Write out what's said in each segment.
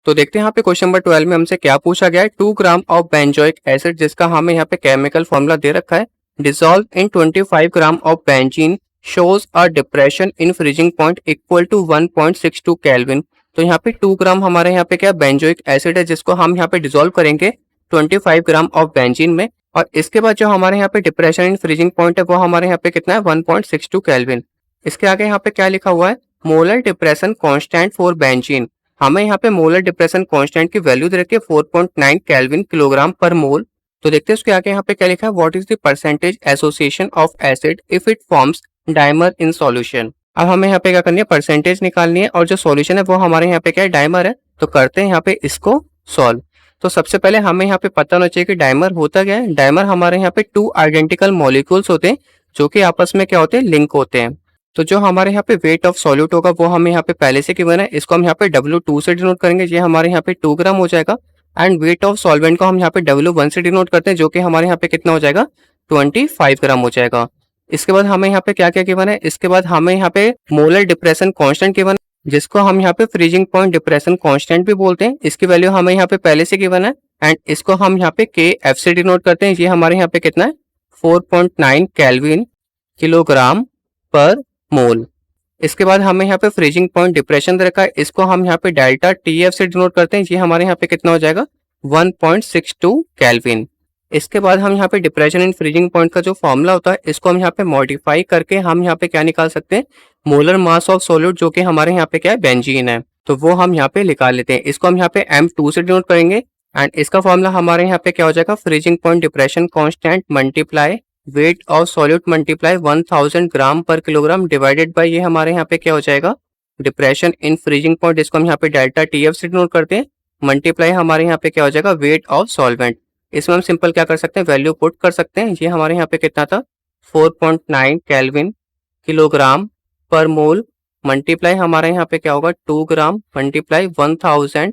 तो देखते हैं यहाँ पे क्वेश्चन नंबर 12 में हमसे क्या पूछा गया है। 2 ग्राम ऑफ बेंजोइक एसिड, जिसका हमें यहाँ पे केमिकल फॉर्मूला दे रखा है, dissolve in 25 gram of benzene shows a depression in freezing point equal to 1.62 kelvin. तो यहाँ पे 2 ग्राम हमारे यहाँ पे क्या बेंजोइक एसिड है, जिसको हम यहाँ पे डिसॉल्व करेंगे 25 ग्राम ऑफ बेंजीन में, और इसके बाद जो हमारे यहाँ पे डिप्रेशन इन फ्रीजिंग पॉइंट है वो हमारे यहाँ पे कितना है 1.62 केल्विन। इसके आगे यहाँ पे क्या लिखा हुआ है, molar depression constant for benzene. हमें यहाँ पे मोलर डिप्रेशन कांस्टेंट की वैल्यू दे रखी है 4.9 केल्विन किलोग्राम पर मोल। तो देखते हैं उसके आगे यहाँ पे क्या लिखा है, what is the percentage association of acid if it forms dimer in solution. अब हमें यहाँ पे क्या करनी है, परसेंटेज निकालनी है, और जो सॉल्यूशन है वो हमारे यहाँ पे क्या है, डाइमर है। तो करते हैं यहाँ पे इसको सॉल्व। तो सबसे पहले हमें यहाँ पे पता होना चाहिए कि डाइमर होता क्या है। डाइमर हमारे यहाँ पे 2 आइडेंटिकल मॉलिक्यूल्स होते हैं जो कि आपस में क्या होते हैं, लिंक होते हैं। तो जो हमारे यहाँ पे वेट ऑफ सॉल्यूट होगा वो हमें यहाँ पे पहले से गिवन है, इसको हम यहाँ पे W2 से डिनोट करेंगे, ये हमारे यहाँ पे 2 ग्राम हो जाएगा। एंड वेट ऑफ सॉल्वेंट को हम यहाँ पे W1 से डिनोट करते हैं, जो कि हमारे यहाँ पे कितना हो जाएगा, 25 ग्राम हो जाएगा। इसके बाद हमें यहाँ पे क्या क्या गिवन है, इसके बाद हमें यहाँ पे मोलर डिप्रेशन कॉन्स्टेंट गिवन है, जिसको हम यहाँ पे फ्रीजिंग पॉइंट डिप्रेशन कॉन्स्टेंट भी बोलते हैं। इसकी वैल्यू हमें यहाँ पे पहले से गिवन है, एंड इसको हम यहाँ पे KF से डिनोट करते हैं, ये हमारे यहाँ पे कितना है 4.9 केल्विन किलोग्राम पर मोल। इसके बाद हमें यहाँ पे फ्रीजिंग पॉइंट डिप्रेशन दे रखा है, इसको हम यहाँ पे डेल्टा TF से डिनोट करते हैं, ये हमारे यहाँ पे कितना हो जाएगा 1.62 केल्विन। इसके बाद हम यहाँ पे डिप्रेशन इन फ्रीजिंग पॉइंट का जो फॉर्मूला होता है, इसको हम यहाँ पे मॉडिफाई करके हम यहाँ पे क्या निकाल सकते हैं, मोलर मास ऑफ सॉल्यूट, जो कि हमारे यहाँ पे क्या है, बेंजीन है। तो वो हम यहाँ पे निकाल लेते हैं, इसको हम यहाँ पे M2 से डिनोट करेंगे, एंड इसका फॉर्मूला हमारे यहाँ पे क्या हो जाएगा, freezing point depression constant multiply weight of solute multiply 1000 ग्राम पर किलोग्राम डिवाइडेड बाय, ये हमारे यहाँ पे क्या हो जाएगा, डिप्रेशन इन फ्रीजिंग पॉइंट, इसको हम यहाँ पे डेल्टा TF से डिनोट करते हैं, मल्टीप्लाई हमारे यहाँ पे क्या हो जाएगा, वेट ऑफ सॉल्वेंट। इसमें हम सिंपल क्या कर सकते हैं, वैल्यू पुट कर सकते हैं। ये हमारे यहाँ पे कितना था 4.9 केल्विन किलोग्राम पर मोल, मल्टीप्लाई हमारे यहाँ पे क्या होगा 2 ग्राम मल्टीप्लाई 1000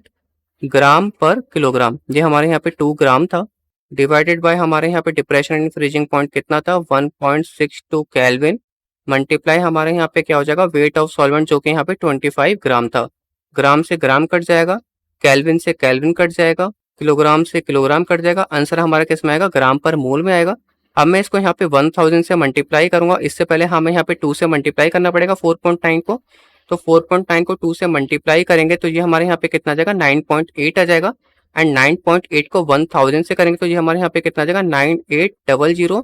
ग्राम पर किलोग्राम, ये हमारे यहाँ पे 2 ग्राम था, डिवाइडेड बाय हमारे यहाँ पे डिप्रेशन इन फ्रीजिंग पॉइंट कितना था 1.62 केल्विन, मल्टीप्लाई हमारे यहाँ पे क्या हो जाएगा, वेट ऑफ सॉल्वेंट, जो कि यहाँ पे 25 ग्राम था। ग्राम से ग्राम कट जाएगा, केल्विन से केल्विन कट जाएगा, किलोग्राम से किलोग्राम कट जाएगा, आंसर हमारा किस में आएगा, ग्राम पर मोल में आएगा। अब मैं इसको यहाँ पे 1000 से मल्टीप्लाई करूंगा, इससे पहले हमें यहाँ पे 2 से मल्टीप्लाई करना पड़ेगा 4.9 को। तो 4.9 को 2 से मल्टीप्लाई करेंगे तो ये हमारे यहाँ पे कितना आ जाएगा 9.8 आ जाएगा, एंड 9.8 को 1000 से करेंगे तो ये हमारे यहाँ पे कितना आ जाएगा 9800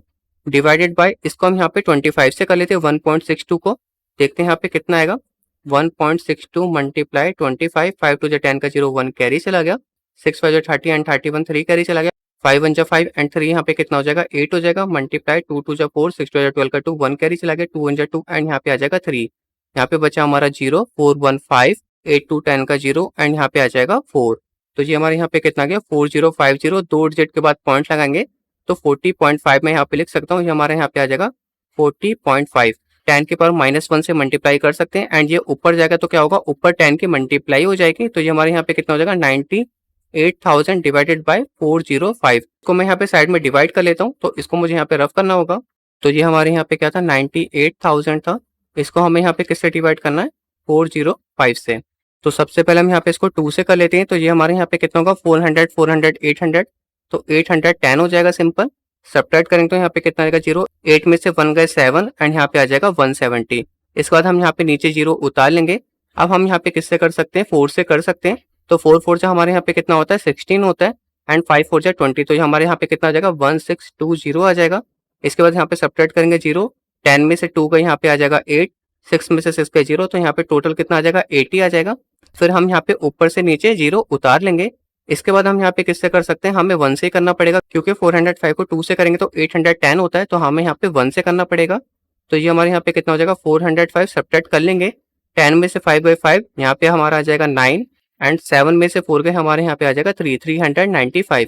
डिवाइडेड बाय, इसको हम यहाँ पे 25 से कर लेते हैं 1.62 को, देखते हैं यहाँ पे कितना आएगा 1.62 मल्टीप्लाई 25, 5 टू 10 का 0 1 कैरी चला गया, 6 5 30 एंड 31 3 कैरी चला गया, 5 1 5 एंड 3 यहाँ पे कितना हो जाएगा 8 हो जाएगा, मल्टीप्लाई 2 2 4 6 2 12 का 2 1 कैरी चला गया, 2 1 2 एंड यहाँ पे आ जाएगा 3, यहाँ पे बचा हमारा 0 4 1 5 8 2 10 का 0 एंड यहाँ पे आ जाएगा 4। तो ये हमारे यहाँ पे कितना गया 4050, 2 डिजिट के बाद पॉइंट लगाएंगे तो 40.5 में यहाँ पे लिख सकता हूँ, ये हमारे यहाँ पे आ जाएगा 40.5। 10 के पावर -1 से मल्टीप्लाई कर सकते हैं, एंड ये ऊपर जाएगा तो क्या होगा, ऊपर 10 की मल्टीप्लाई हो जाएगी, तो ये हमारे यहाँ पे कितना हो जाएगा 98,000 डिवाइडेड बाय 405 को मैं यहाँ पे साइड में डिवाइड कर लेता हूँ, तो इसको मुझे यहाँ पे रफ करना होगा। तो ये हमारे यहाँ पे क्या था 98,000 था, इसको हमें यहाँ पे किससे डिवाइड करना है 405 से। तो सबसे पहले हम यहाँ पे इसको 2 से कर लेते हैं, तो ये हमारे यहाँ पे कितना होगा 400 400 800, तो 810 हो जाएगा सिंपल। सब्ट्रैक्ट करेंगे तो यहाँ पे कितना आएगा 0, 8 में से 1 गए 7 एंड यहाँ पे आ जाएगा 170। इसके बाद हम यहाँ पे नीचे 0 उतार लेंगे। अब हम यहाँ पे किससे कर सकते हैं 4 से कर सकते हैं, तो 4 4 से हमारे यहाँ पे कितना होता है 16 होता है, एंड 5 4 जा 20, तो ये हमारे यहाँ पे कितना आ जाएगा 1620 आ जाएगा। इसके बाद यहाँ पे सब्ट्रैक्ट करेंगे 0, 10 में से 2 का यहाँ पे आ जाएगा 8, 6 में से 6 का 0, तो यहाँ पे टोटल कितना आ जाएगा 80 आ जाएगा। फिर हम यहाँ पे ऊपर से नीचे 0 उतार लेंगे। इसके बाद हम यहाँ पे किससे कर सकते हैं, हमें 1 से करना पड़ेगा, क्योंकि 405 को 2 से करेंगे तो 810 होता है, तो हमें यहाँ पे 1 से करना पड़ेगा। तो ये हमारे यहाँ पे कितना हो जाएगा 405 सब्ट्रैक्ट कर लेंगे, 10 में से 5/5 यहाँ पे हमारा आ जाएगा 9, एंड 7 में से 4 गए हमारे यहाँ पे आ जाएगा 395।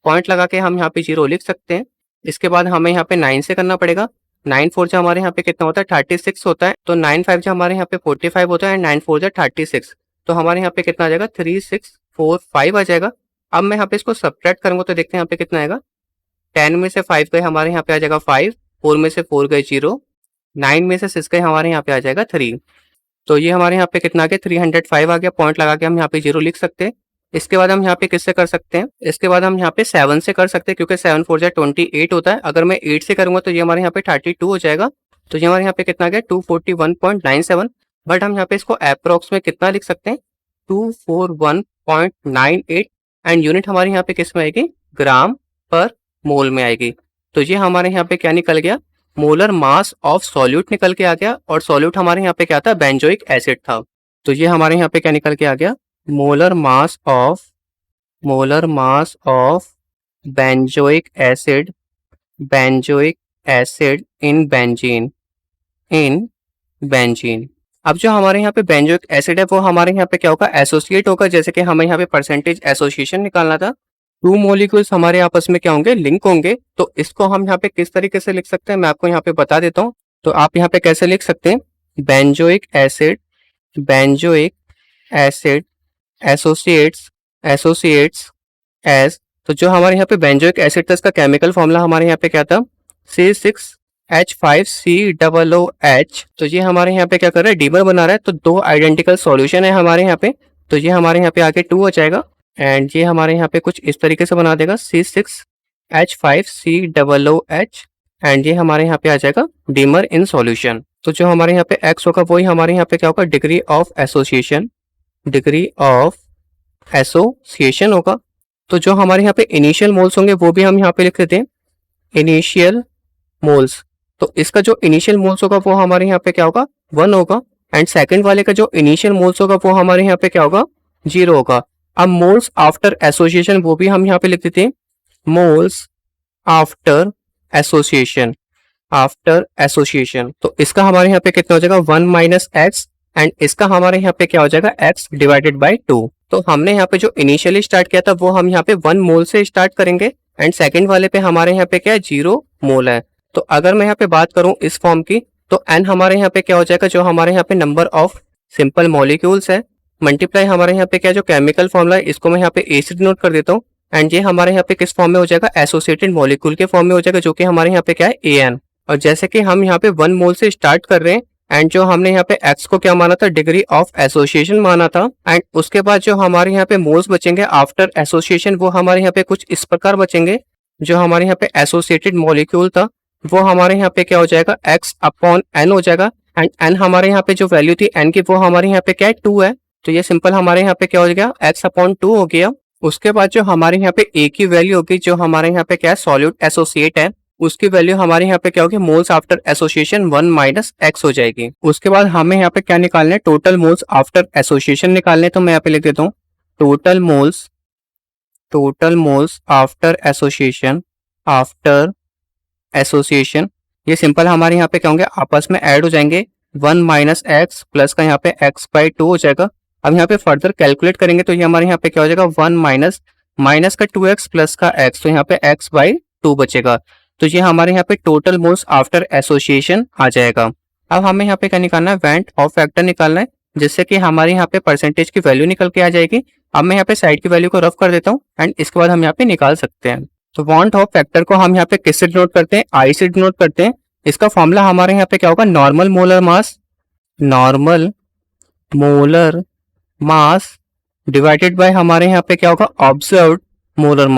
पॉइंट लगा के हम यहाँ पे 0 लिख सकते हैं। इसके बाद हमें यहाँ पे 9 से करना पड़ेगा, 9 4 जा हमारे यहाँ पे कितना होता है 36 होता है, तो 9 5 जा हमारे यहाँ पे 45 होता है, एंड 9 4 जा 36, तो हमारे यहाँ पे कितना आ जाएगा 3645 आ जाएगा। अब मैं यहाँ पे इसको सब्ट्रैक्ट करूंगा तो देखते हैं यहाँ पे कितना आएगा, 10 में से 5 गए हमारे यहाँ पे आ जाएगा 5, 4 में से 4 गए 0, 9 में से 6 गए हमारे यहाँ पे आ जाएगा 3, तो ये हमारे यहाँ पे कितना आ गया 305 आ गया। पॉइंट लगा के हम यहाँ पे 0 लिख सकते हैं। इसके बाद हम यहाँ पे किससे कर सकते हैं, इसके बाद हम यहाँ पे 7 से कर सकते हैं क्योंकि 7 4 जा 28 होता है। अगर मैं 8 से करूंगा तो ये हमारे यहाँ पे 32 हो जाएगा। तो ये हमारे यहाँ पे कितना आ गया 241.97। बट हम यहाँ पे इसको अप्रोक्स में कितना लिख सकते हैं 241.98 एंड यूनिट हमारे यहाँ पे किस में आएगी, ग्राम पर मोल में आएगी। तो ये हमारे यहाँ पे क्या निकल गया, मोलर मास ऑफ सॉल्यूट निकल के आ गया। और सॉल्यूट हमारे यहाँ पे क्या था, बेंजोइक एसिड था। तो ये हमारे यहाँ पे क्या निकल के आ गया, molar mass of benzoic acid in benzene. अब जो हमारे यहाँ पे बेंजोइक एसिड है वो हमारे यहाँ पे क्या होगा, एसोसिएट होगा। जैसे कि हमें यहाँ पे परसेंटेज एसोसिएशन निकालना था, 2 मॉलिक्यूल्स हमारे आपस में क्या होंगे, लिंक होंगे। तो इसको हम यहाँ पे किस तरीके से लिख सकते हैं मैं आपको यहाँ पे बता देता हूँ। तो आप यहाँ पे कैसे लिख सकते हैं, बेंजोइक एसिड एसोसिएट्स एज। तो जो हमारे यहाँ पे बेंजोइक एसिड था इसका केमिकल फॉर्मूला हमारे यहाँ पे क्या था, C6H5COOH। तो ये हमारे यहाँ पे क्या कर रहा है, डीमर बना रहा है। तो 2 आइडेंटिकल सॉल्यूशन है हमारे यहाँ पे। तो ये हमारे यहाँ पे आगे 2 हो जाएगा एंड ये हमारे यहाँ पे कुछ इस तरीके से बना देगा C6H5COOH एंड ये हमारे यहाँ पे आ जाएगा डीमर इन सॉल्यूशन। तो जो हमारे यहाँ पे X होगा वही हमारे यहाँ पे क्या होगा, डिग्री ऑफ एसोसिएशन होगा। तो जो हमारे यहाँ पे इनिशियल मोल्स होंगे वो भी हम यहाँ पे लिख देते हैं, इनिशियल मोल्स। तो इसका जो इनिशियल मोल्स होगा वो हमारे यहाँ पे क्या होगा, 1 होगा एंड सेकंड वाले का जो इनिशियल मोल्स होगा वो हमारे यहाँ पे क्या होगा, 0 होगा। अब मोल्स आफ्टर एसोसिएशन वो भी हम यहाँ पे लिख देते हैं, मोल्स आफ्टर एसोसिएशन। तो इसका हमारे यहाँ पे कितना हो जाएगा, 1 - x एंड इसका हमारे यहाँ पे क्या हो जाएगा, x डिवाइडेड बाई 2। तो हमने यहाँ पे जो इनिशियली स्टार्ट किया था वो हम यहाँ पे 1 मोल से स्टार्ट करेंगे एंड सेकंड वाले पे हमारे यहाँ पे क्या है, 0 मोल है। तो अगर मैं यहाँ पे बात करूं इस फॉर्म की तो n हमारे यहाँ पे क्या हो जाएगा, जो हमारे यहाँ पे नंबर ऑफ सिंपल मॉलिक्यूल्स है, मल्टीप्लाई हमारे यहाँ पे क्या जो केमिकल फॉर्मूला है इसको मैं यहाँ पे ए से डिनोट कर देता हूँ एंड ये हमारे यहाँ पे किस फॉर्म में हो जाएगा, एसोसिएटेड मॉलिक्यूल के फॉर्म में हो जाएगा, जो कि हमारे यहाँ पे क्या है, AN। और जैसे कि हम यहाँ पे 1 मोल से स्टार्ट कर रहे हैं एंड जो हमने यहाँ पे x को क्या माना था, डिग्री ऑफ एसोसिएशन माना था एंड उसके बाद जो हमारे यहाँ पे मोल्स बचेंगे आफ्टर एसोसिएशन वो हमारे यहाँ पे कुछ इस प्रकार बचेंगे। जो हमारे यहाँ पे एसोसिएटेड मॉलिक्यूल था वो हमारे यहाँ पे क्या हो जाएगा, x/n हो जाएगा एंड n हमारे यहाँ पे जो वैल्यू थी n की वो हमारे यहाँ पे क्या है, 2 है। तो ये सिंपल हमारे यहाँ पे क्या हो गया, x/2 हो गया। उसके बाद जो हमारे यहाँ पे a की वैल्यू होगी, जो हमारे यहाँ पे क्या है, सॉल्यूट एसोसिएट है, उसकी वैल्यू हमारे यहाँ पे क्या होगी, मोल्स आफ्टर एसोसिएशन 1 - x हो जाएगी। उसके बाद हमें यहाँ पे क्या निकालना है, टोटल मोल्स आफ्टर एसोसिएशन निकालने। तो मैं यहाँ पे लिख देता हूँ टोटल मोल्स आफ्टर एसोसिएशन। ये सिंपल हमारे यहाँ पे क्या होंगे, आपस में ऐड हो जाएंगे, 1 - x प्लस का यहाँ पे x/2 हो जाएगा। अब यहाँ पे फर्दर कैलकुलेट करेंगे तो ये हमारे यहाँ पे क्या हो जाएगा, 1 माइनस का 2x प्लस का x, तो यहाँ पे x/2 बचेगा। तो ये हमारे यहाँ पे टोटल मोल्स आफ्टर एसोसिएशन आ जाएगा। अब हमें यहाँ पे क्या निकालना है, वेंट ऑफ फैक्टर निकालना है, जिससे कि हमारे यहाँ पे परसेंटेज की वैल्यू निकल के आ जाएगी। अब मैं यहाँ पे साइड की वैल्यू को रफ कर देता हूँ एंड इसके बाद हम यहाँ पे निकाल सकते हैं। तो वांट ऑफ फैक्टर को हम यहाँ पे किससे डिनोट करते हैं, आई से डिनोट करते हैं। इसका फॉर्मूला हमारे यहाँ पे क्या होगा, normal molar mass divided by हमारे यहाँ पे क्या होगा, ऑब्जर्व्ड मोलर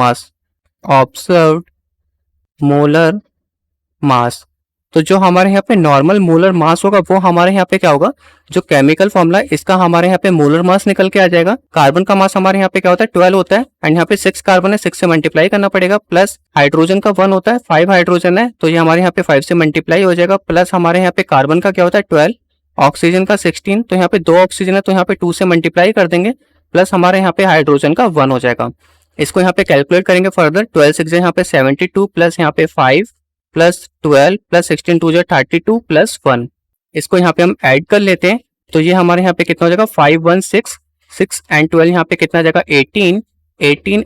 मास। तो जो हमारे यहाँ पे नॉर्मल मोलर मास होगा वो हमारे यहाँ पे क्या होगा, जो केमिकल फॉर्मूला इसका हमारे यहाँ पे मोलर मास निकल के आ जाएगा। कार्बन का मास हमारे यहाँ पे क्या होता है, 12 होता है एंड यहाँ पे 6 कार्बन है, 6 से मल्टीप्लाई करना पड़ेगा, प्लस हाइड्रोजन का 1 होता है, 5 हाइड्रोजन है तो ये हमारे यहाँ पे 5 से मल्टीप्लाई हो जाएगा, प्लस हमारे यहाँ पे कार्बन का क्या होता है 12, ऑक्सीजन का 16, तो यहाँ पे 2 ऑक्सीजन है तो यहाँ पे 2 से मल्टीप्लाई कर देंगे, प्लस हमारे यहाँ पे हाइड्रोजन का 1 हो जाएगा। इसको यहाँ पे कैलकुलेट करेंगे फर्दर, 12 6 यहाँ पे 72 प्लस यहाँ पे 5 प्लस 12 प्लस 16 2 जो 32 प्लस 1। इसको यहाँ पे हम ऐड कर लेते हैं तो ये हमारे यहाँ पे कितना हो जाएगा, 5 एंड 12 यहाँ पे कितना हो जाएगा, 18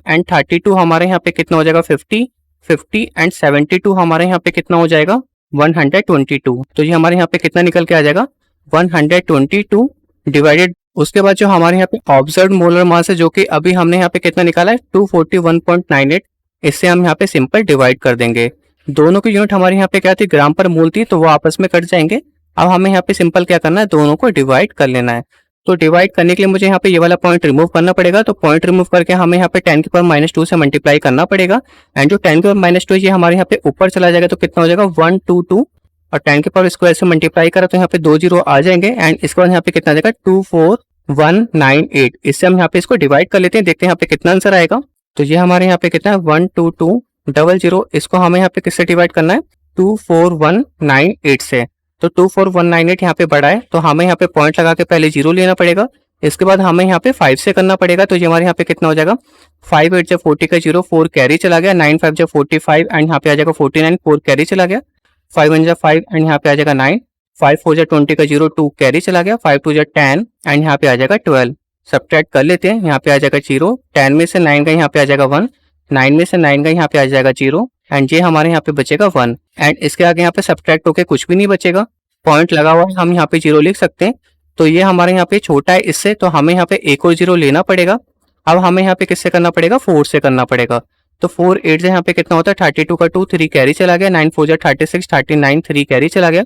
एंड 32 हमारे यहाँ पे कितना हो जाएगा, 50 एंड 72 हमारे यहाँ पे कितना हो जाएगा, 122। तो ये हमारे यहाँ पे कितना निकल के आ जाएगा, 122 डिवाइडेड। उसके बाद जो हमारे यहाँ पे ऑब्जर्व मोलर मास है, जो कि अभी हमने यहाँ पे कितना निकाला है, 241.98, इससे हम यहाँ पे सिंपल डिवाइड कर देंगे। दोनों की यूनिट हमारे यहाँ पे क्या थी, ग्राम पर मोल थी, तो वो आपस में कट जाएंगे। अब हमें यहाँ पे सिंपल क्या करना है, दोनों को डिवाइड कर लेना है। तो डिवाइड करने के लिए मुझे यहाँ पे ये वाला पॉइंट रिमूव करना पड़ेगा, तो पॉइंट रिमूव करके हमें यहाँ पे 10 की पावर -2 से मल्टीप्लाई करना पड़ेगा। एंड जो 10 की पावर -2 ये हमारे यहाँ पे ऊपर चला जाएगा तो कितना हो जाएगा 122, और 10 की पावर स्क्वायर से मल्टीप्लाई करा तो यहाँ पे 2 जीरो आ जाएंगे। एंड इसके बाद यहाँ पे कितना आ जाएगा 24198। इससे हम यहाँ पे इसको डिवाइड कर लेते हैं, देखते हैं यहाँ पे कितना आंसर आएगा। तो ये हमारे यहाँ पे कितना है 12200, इसको हमें यहाँ पे किससे डिवाइड करना है 24198 से। तो 24198 यहाँ पे बड़ा है तो हमें यहाँ पे पॉइंट लगा के पहले 0 लेना पड़ेगा, इसके बाद हमें यहाँ पे 5 से करना पड़ेगा। तो ये हमारे यहाँ पे कितना हो जाएगा 5 8 जब 40 का 0, 4 कैरी चला गया, 9 5 जब 45 एंड यहाँ पे आ जाएगा 49, 4 कैरी चला गया, 5 1 जब 5 एंड यहाँ पे आ जाएगा 9, 5 4 जब 20 का 0, 2 कैरी चला गया, 5 2 जब 10 एंड यहाँ पे आ जाएगा 12। सब्ट्रैक्ट कर लेते हैं, यहाँ पे आ जाएगा 0, 10 में से 9 का यहाँ पे आ जाएगा 1, 9 में से 9 का यहाँ पे आ जाएगा 0 एंड ये हमारे यहाँ पे बचेगा 1। एंड इसके आगे यहाँ पे सब्ट्रैक्ट होके कुछ भी नहीं बचेगा, पॉइंट लगा हुआ है, हम यहाँ पे 0 लिख सकते हैं। तो ये हमारे यहाँ पे छोटा है इससे, तो हमें यहाँ पे एक और 0 लेना पड़ेगा। अब हमें यहाँ पे किससे करना पड़ेगा 4 से करना पड़ेगा। तो 4 8 से यहाँ पे कितना होता है 32 का 2, 3 कैरी चला गया, 9 4 जा 36, 39, 3 कैरी चला गया,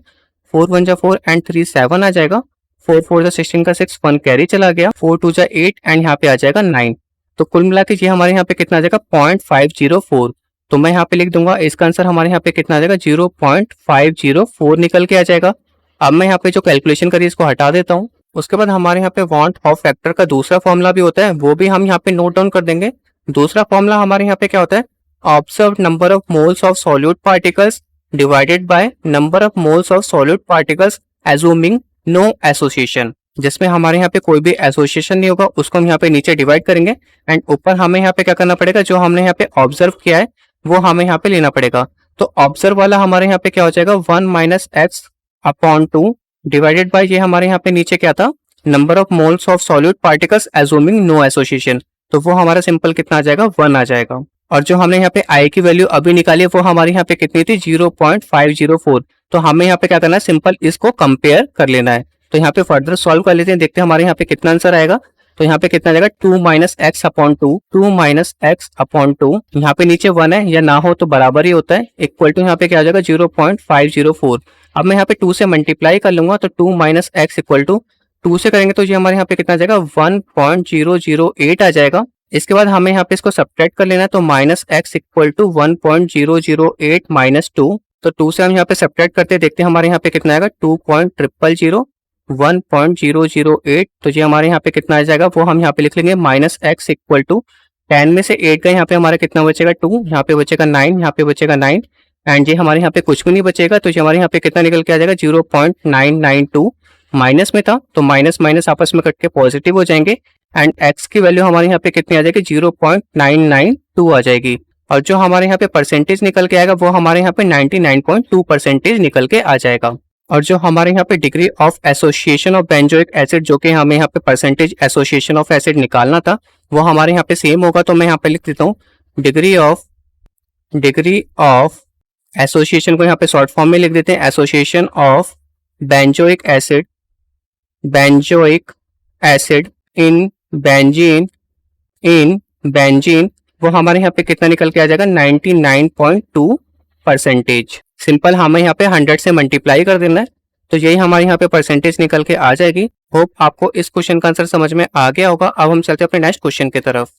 4 1 जा 4 एंड 3 7 आ जाएगा, 4 4 जा 16 का 6, 1 कैरी चला गया, 4 2 जा 8 एंड यहाँ पे आ जाएगा 9। तो कुल मिला के ये हमारे यहाँ पे कितना आ जाएगा 0.504। तो मैं यहाँ पे लिख दूंगा इसका आंसर हमारे यहाँ पे कितना आ जाएगा 0.504 निकल के आ जाएगा। अब मैं यहाँ पे जो कैलकुलेशन करी इसको हटा देता हूँ। उसके बाद हमारे यहाँ पे वांट ऑफ फैक्टर का दूसरा फॉर्मूला भी होता है, वो भी हम यहाँ पे नोट डाउन कर देंगे। दूसरा फॉर्मूला हमारे यहाँ पे क्या होता है observe number of moles of solute particles divided by number of moles of solute particles assuming no association. जिसमें हमारे यहाँ पे कोई भी एसोसिएशन नहीं होगा उसको हम यहाँ पे नीचे डिवाइड करेंगे एंड ऊपर हमें यहाँ पे क्या करना पड़ेगा जो हमने यहाँ पे ऑब्जर्व किया है वो हमें यहाँ पे लेना पड़ेगा। तो ऑब्जर्व वाला हमारे यहाँ पे क्या हो जाएगा 1 - x अपॉन 2 डिवाइडेड बाय ये हमारे यहाँ पे नीचे क्या था number of moles of solute particles assuming no association. तो वो हमारा सिंपल कितना आ जाएगा 1 आ जाएगा। और जो हमने यहाँ पे आई की वैल्यू अभी निकाली है वो हमारे यहाँ पे कितनी थी 0.504। तो हमें यहाँ पे क्या करना है सिंपल इसको कंपेयर कर लेना है। तो यहाँ पे फर्दर सॉल्व कर लेते हैं, देखते हैं हमारे यहाँ पे कितना आंसर आएगा। तो यहाँ पे कितना आ जाएगा 2 - x अपॉन 2, 2 - x अपॉन 2, यहाँ पे नीचे 1 है या ना हो तो बराबर ही होता है, इक्वल टू यहाँ पे क्या आ जाएगा 0.504। अब मैं यहाँ पे 2 से मल्टीप्लाई कर लूंगा तो 2 - x इक्वल टू 2 से करेंगे तो ये हमारे यहाँ पे कितना आ जाएगा 1.008 आ जाएगा। इसके बाद हमें यहाँ पे इसको सब्ट्रैक्ट कर लेना है तो -x इक्वल टू 1.008 - 2। तो 2 से हम यहाँ पे सब्ट्रैक्ट करते हैं, देखते हैं हमारे यहाँ पे कितना आएगा 2.000 1.008। तो ये हमारे यहाँ पे कितना आ जाएगा वो हम यहाँ पे लिख लेंगे -x इक्वल टू 10 में से 8 का यहाँ पे हमारा कितना बचेगा 2, यहाँ पे बचेगा 9, यहाँ पे बचेगा 9 एंड ये हमारे यहाँ पे कुछ भी नहीं बचेगा। तो ये हमारे यहाँ पे कितना निकल के आ जाएगा 0.992। माइनस में था तो माइनस माइनस आपस में कट के पॉजिटिव हो जाएंगे एंड x की वैल्यू हमारे यहाँ पे कितनी आ जाएगी 0.992 आ जाएगी। और जो हमारे यहाँ पे परसेंटेज निकल के आएगा वो हमारे यहाँ पे 99.2% निकल के आ जाएगा। और जो हमारे यहाँ पे degree of association of benzoic acid जो कि हमें यहाँ पे परसेंटेज एसोसिएशन ऑफ एसिड निकालना था वो हमारे यहाँ पे सेम होगा। तो मैं यहाँ पे लिख देता हूँ डिग्री ऑफ एसोसिएशन को यहाँ पे शॉर्ट फॉर्म में लिख देते हैं association of benzoic acid in benzene वो हमारे यहाँ पे कितना निकल के आ जाएगा 99.2%। सिंपल हमें यहाँ पे 100 से मल्टीप्लाई कर देना है तो यही हमारे यहाँ पे परसेंटेज निकल के आ जाएगी। होप आपको इस क्वेश्चन का आंसर समझ में आ गया होगा। अब हम चलते हैं अपने नेक्स्ट क्वेश्चन की तरफ।